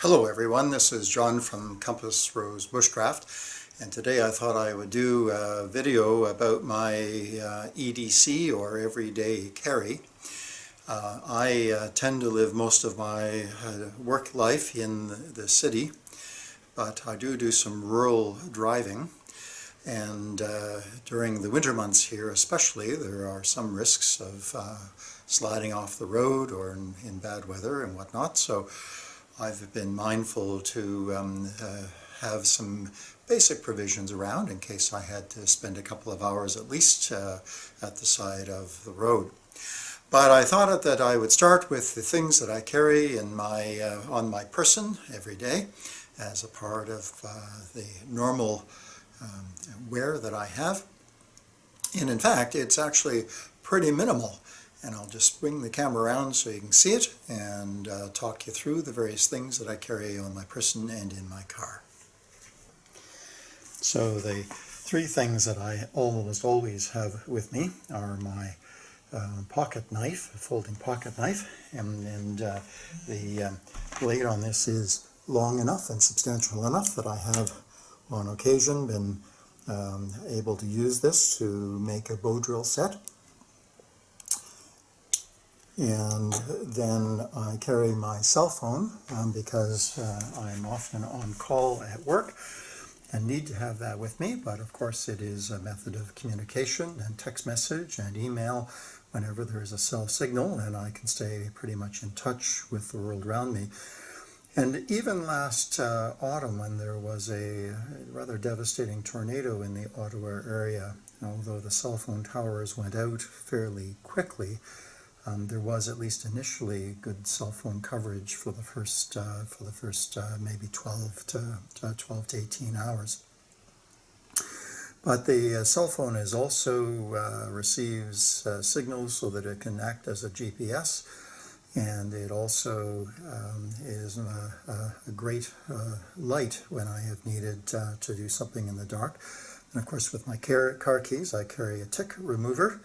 Hello everyone, this is John from Compass Rose Bushcraft, and today I thought I would do a video about my EDC, or everyday carry. I tend to live most of my work life in the city, but I do some rural driving, and during the winter months here especially there are some risks of sliding off the road or in bad weather and whatnot. So I've been mindful to have some basic provisions around in case I had to spend a couple of hours at least at the side of the road. But I thought that I would start with the things that I carry in on my person every day as a part of the normal wear that I have. And in fact, it's actually pretty minimal. And I'll just bring the camera around so you can see it and talk you through the various things that I carry on my person and in my car. So the three things that I almost always have with me are my pocket knife, a folding pocket knife, and the blade on this is long enough and substantial enough that I have on occasion been able to use this to make a bow drill set. And then I carry my cell phone because I'm often on call at work and need to have that with me, but of course it is a method of communication and text message and email whenever there is a cell signal, and I can stay pretty much in touch with the world around me. And even last autumn, when there was a rather devastating tornado in the Ottawa area, although the cell phone towers went out fairly quickly, there was at least initially good cell phone coverage for the first maybe 12 to 18 hours. But the cell phone is also receives signals so that it can act as a GPS, and it also is a great light when I have needed to do something in the dark. And of course, with my car keys, I carry a tick remover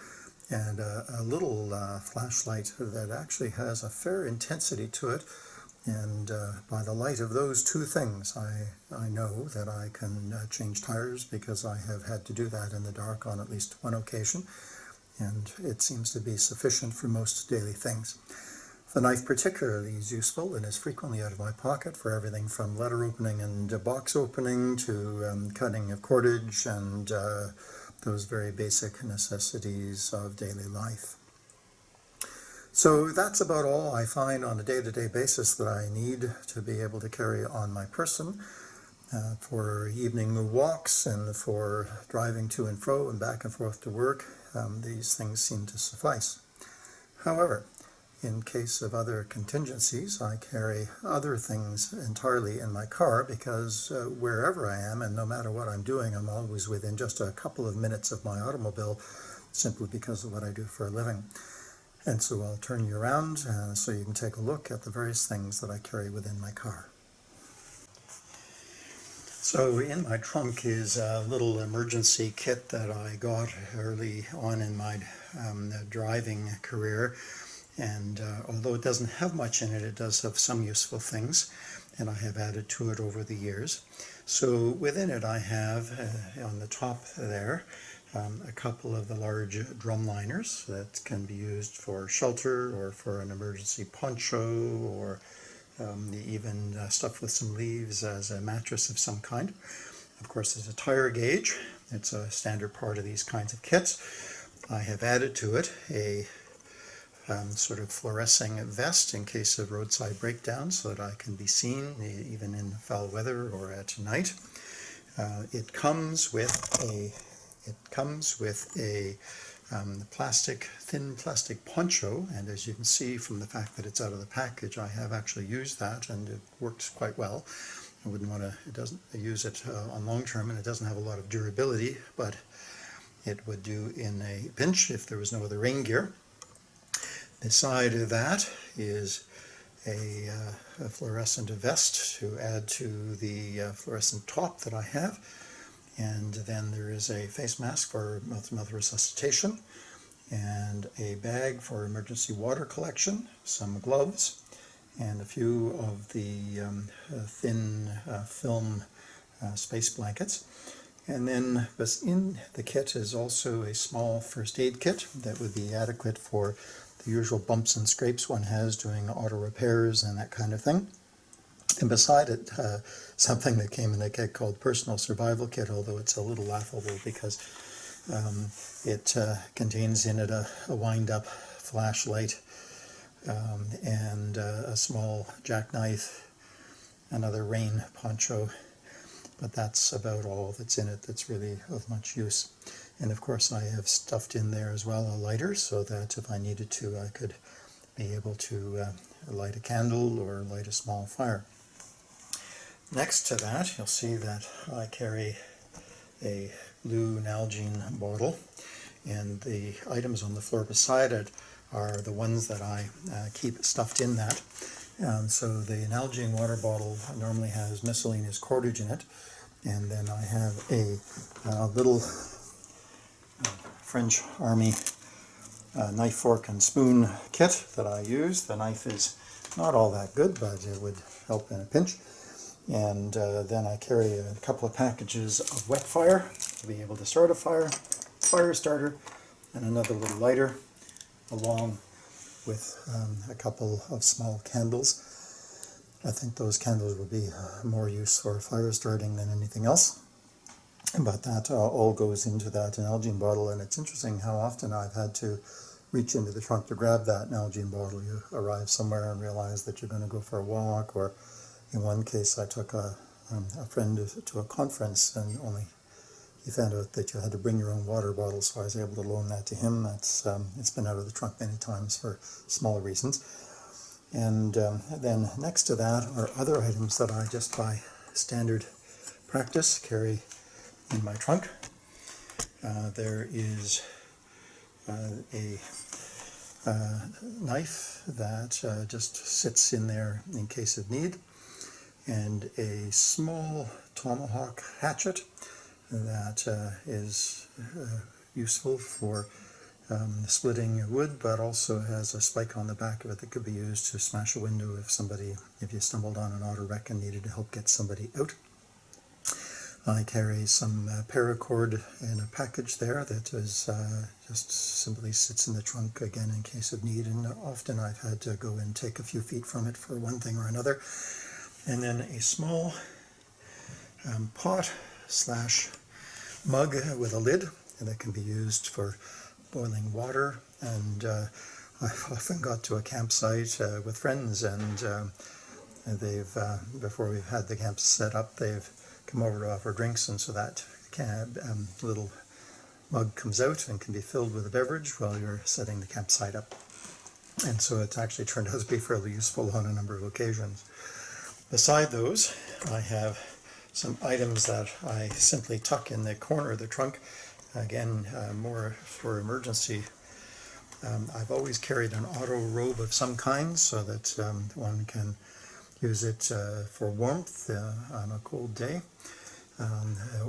and a little flashlight that actually has a fair intensity to it. And by the light of those two things, I know that I can change tires, because I have had to do that in the dark on at least one occasion, and it seems to be sufficient for most daily things. The knife particularly is useful and is frequently out of my pocket for everything from letter opening and box opening to cutting of cordage and those very basic necessities of daily life. So that's about all I find on a day-to-day basis that I need to be able to carry on my person for evening walks and for driving to and fro and back and forth to work. These things seem to suffice. However, in case of other contingencies, I carry other things entirely in my car, because wherever I am and no matter what I'm doing, I'm always within just a couple of minutes of my automobile, simply because of what I do for a living. And so I'll turn you around so you can take a look at the various things that I carry within my car. So in my trunk is a little emergency kit that I got early on in my driving career. And although it doesn't have much in it, it does have some useful things, and I have added to it over the years. So within it I have, on the top there, a couple of the large drum liners that can be used for shelter or for an emergency poncho, or even stuffed with some leaves as a mattress of some kind. Of course, there's a tire gauge. It's a standard part of these kinds of kits. I have added to it a sort of fluorescing vest in case of roadside breakdowns, so that I can be seen even in foul weather or at night. It comes with a thin plastic poncho, and as you can see from the fact that it's out of the package, I have actually used that and it works quite well. I wouldn't want to use it on long term, and it doesn't have a lot of durability, but it would do in a pinch if there was no other rain gear. Beside that is a fluorescent vest to add to the fluorescent top that I have. And then there is a face mask for mouth-to-mouth resuscitation, and a bag for emergency water collection, some gloves, and a few of the thin film space blankets. And then in the kit is also a small first aid kit that would be adequate for the usual bumps and scrapes one has doing auto repairs and that kind of thing. And beside it, something that came in a kit called Personal Survival Kit, although it's a little laughable because it contains in it a wind-up flashlight and a small jackknife, another rain poncho, but that's about all that's in it that's really of much use. And of course I have stuffed in there as well a lighter so that if I needed to I could be able to light a candle or light a small fire. Next to that you'll see that I carry a blue Nalgene bottle, and the items on the floor beside it are the ones that I keep stuffed in that. So the Nalgene water bottle normally has miscellaneous cordage in it, and then I have a little French Army knife, fork, and spoon kit that I use. The knife is not all that good, but it would help in a pinch. And then I carry a couple of packages of wet fire to be able to start a fire, fire starter, and another little lighter, along with a couple of small candles. I think those candles would be more use for fire starting than anything else. But that all goes into that Nalgene bottle, and it's interesting how often I've had to reach into the trunk to grab that Nalgene bottle. You arrive somewhere and realize that you're going to go for a walk, or in one case I took a friend to a conference, and only he found out that you had to bring your own water bottle, so I was able to loan that to him. It's been out of the trunk many times for smaller reasons. And then next to that are other items that I just by standard practice carry in my trunk. There is a knife that just sits in there in case of need, and a small tomahawk hatchet that is useful for splitting wood, but also has a spike on the back of it that could be used to smash a window if you stumbled on an auto wreck and needed to help get somebody out. I carry some paracord in a package there that is just simply sits in the trunk again in case of need, and often I've had to go and take a few feet from it for one thing or another. And then a small pot / mug with a lid that can be used for boiling water. And I've often got to a campsite with friends, and they've before we've had the camp set up, they've come over to offer drinks, and so that little mug comes out and can be filled with a beverage while you're setting the campsite up. And so it's actually turned out to be fairly useful on a number of occasions. Beside those, I have some items that I simply tuck in the corner of the trunk, again more for emergency. I've always carried an auto robe of some kind so that one can use it for warmth on a cold day,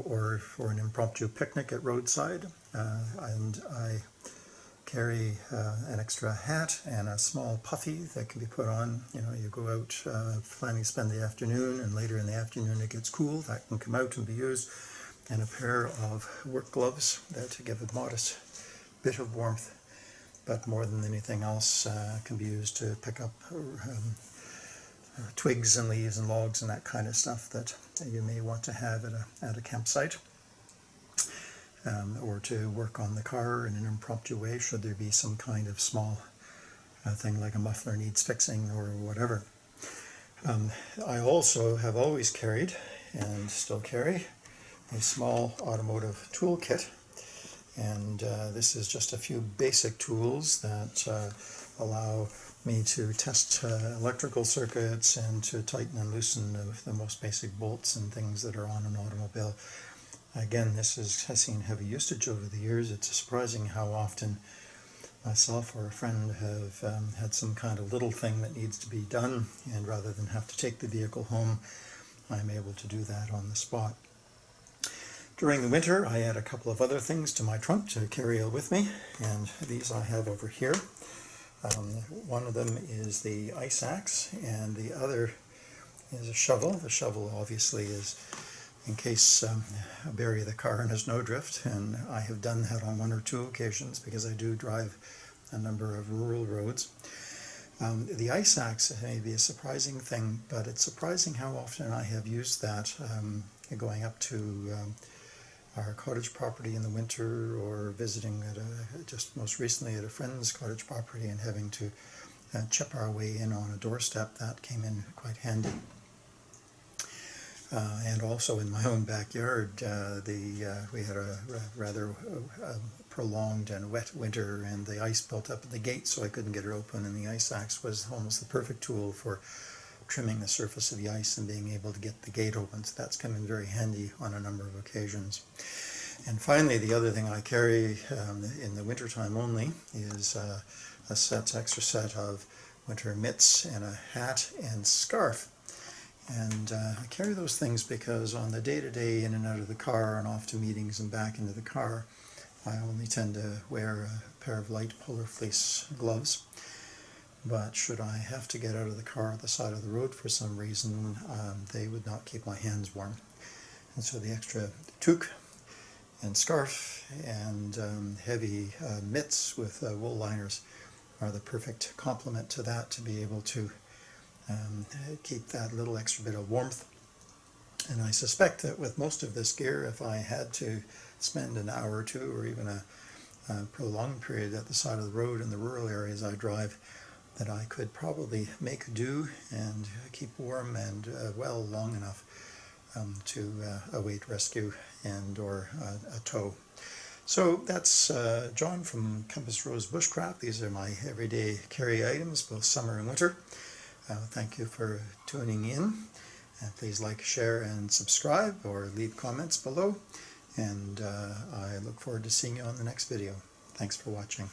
or for an impromptu picnic at roadside. And I carry an extra hat and a small puffy that can be put on. You go out planning to spend the afternoon, and later in the afternoon it gets cool. That can come out and be used. And a pair of work gloves that give a modest bit of warmth, but more than anything else can be used to pick up twigs and leaves and logs and that kind of stuff that you may want to have at a campsite, or to work on the car in an impromptu way should there be some kind of small thing like a muffler needs fixing or whatever. I also have always carried, and still carry, a small automotive toolkit, and this is just a few basic tools that allow me to test electrical circuits and to tighten and loosen the most basic bolts and things that are on an automobile. Again, this has seen heavy usage over the years. It's surprising how often myself or a friend have had some kind of little thing that needs to be done, and rather than have to take the vehicle home, I'm able to do that on the spot. During the winter, I add a couple of other things to my trunk to carry with me, and these I have over here. One of them is the ice axe, and the other is a shovel. The shovel obviously is in case I bury the car in a snowdrift, and I have done that on 1 or 2 occasions because I do drive a number of rural roads. The ice axe may be a surprising thing, but it's surprising how often I have used that going up to our cottage property in the winter, or visiting at just most recently at a friend's cottage property and having to chip our way in on a doorstep. That came in quite handy. And also in my own backyard, we had a rather prolonged and wet winter, and the ice built up at the gate, so I couldn't get it open, and the ice axe was almost the perfect tool for trimming the surface of the ice and being able to get the gate open. So that's come in very handy on a number of occasions. And finally, the other thing I carry in the wintertime only is a extra set of winter mitts and a hat and scarf. And I carry those things because on the day-to-day in and out of the car and off to meetings and back into the car, I only tend to wear a pair of light polar fleece gloves. But should I have to get out of the car at the side of the road for some reason, they would not keep my hands warm. And so the extra toque and scarf and heavy mitts with wool liners are the perfect complement to that, to be able to keep that little extra bit of warmth. And I suspect that with most of this gear, if I had to spend an hour or 2 or even a prolonged period at the side of the road in the rural areas I drive, that I could probably make do and keep warm and well long enough to await rescue and or a tow. So that's John from Compass Rose Bushcraft. These are my everyday carry items, both summer and winter. Thank you for tuning in. Please like, share, and subscribe, or leave comments below. And I look forward to seeing you on the next video. Thanks for watching.